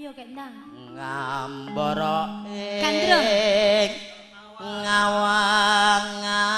yo kendang. Ngambara Kandrung. ngawang-ngawang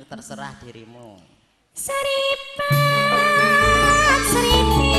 terserah dirimu. Seripat seriti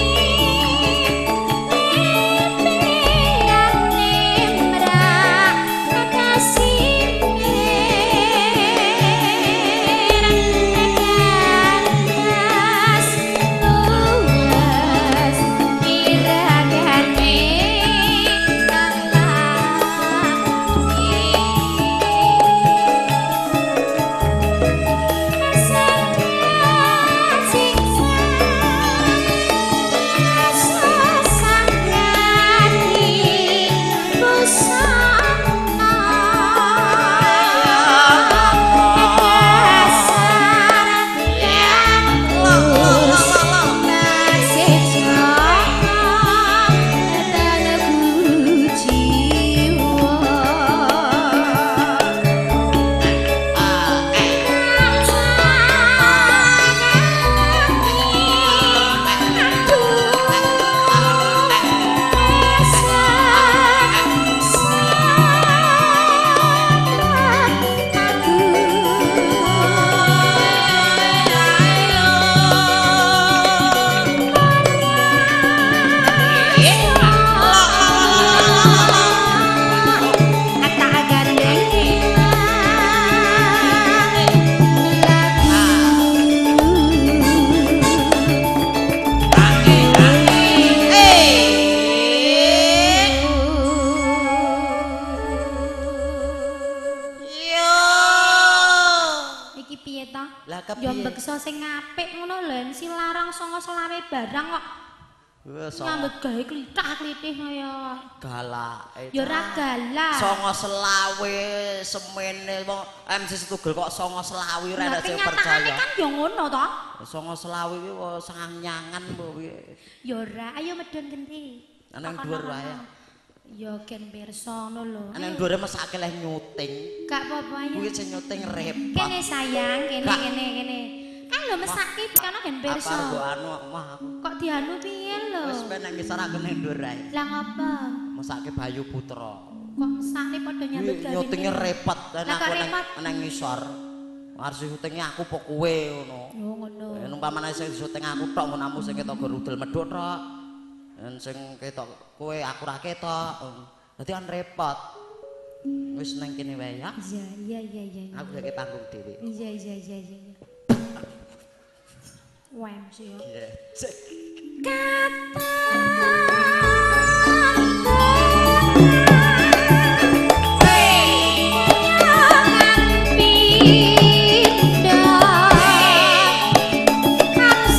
yo mbeksa sing apik ngono lho, si larang songo selawe barang kok. Nyambut gawe klithah-klithih kaya galak. Ya ora galak. Songo selawe semene wong MC Setugel kok songo selawe ora sing percaya. Kan yo ngono to. Songo selawe kuwi sanganyangan mbok piye. Ya ora, ayo medhon genti. Nang dhuwur wae. Ya ken pirsa ngono lho. Nang dhuwure mesake leh nyuting. Gak apa-apa ya. Kuwi sing nyuting repot. Kene sayang, kene. Kan lho mesake kana gen pirsa. Apa mbok anu omah aku. Kok dianu piye lho? Wis ben nang ngisor aku ning dhuwur ae. Lah ngapa? Mesake Bayu Putra. Kok mesake padha nyambut gawe. Nyutinge repot lan aku nang ngisor. Arep syutinge aku apa kowe ngono. Yo ngono. Yen umpamane sing syuting aku tok ngono sing ketok rudel medhok tok. Yen sing ketok kowe aku ra ketok. Dadi kan repot. Wis nang kene wae ya. Iya. Aku lagi panggung dhewe. Iya. Wem sih yo. Kata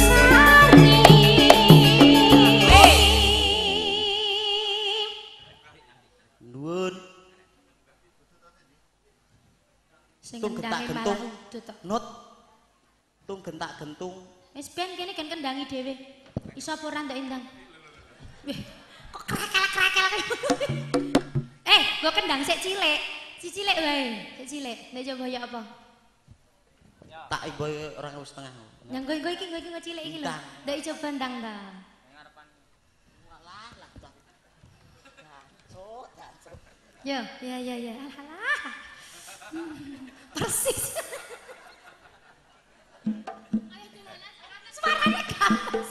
wong gentak-gentung. Wis ben kene kan kendangi dhewe. Iso apa ora ndak endang? Wih, kok krekel-krekel. Gua kendang sik cilik. Si cilik wae, sik cilik. Nek coba ya apa? Tak ibu 2.500. Yang gue iki cilik iki lho. Ndak coba ndang ta. Ya. Alah. Persis. Suaranya ganas.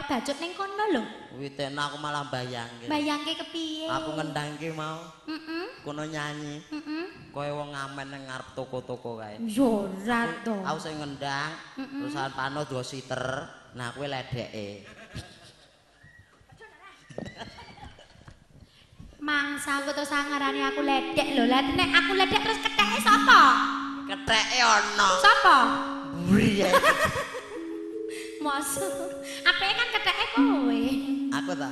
Bacut ning kono lho. Kuwi tenan aku malah bayangke. Bayangke kepiye? Aku ngendangke mau. Kono nyanyi. Kowe wong ngamen ning ngarep toko-toko kae. Yo ora to. Aku sing ngendang, terusan pano dua siter. Nah, kowe ledeke. Mangsa aku terus ngarani aku ledek lho. Lah nek aku ledek terus ketheke sapa? Ketheke ana. Sapa? Briye. Mosok. Apike kan ketheke kowe. Aku ta?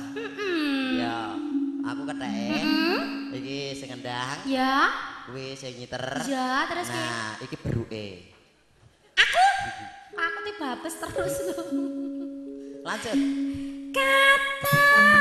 Ya, aku ketheke. Iki sing ngendang. Ya. Kuwi sing nyiter. Ya, terus nah, iki beruke. Aku? Aku tiba babes terus lho. Lanjut. Kata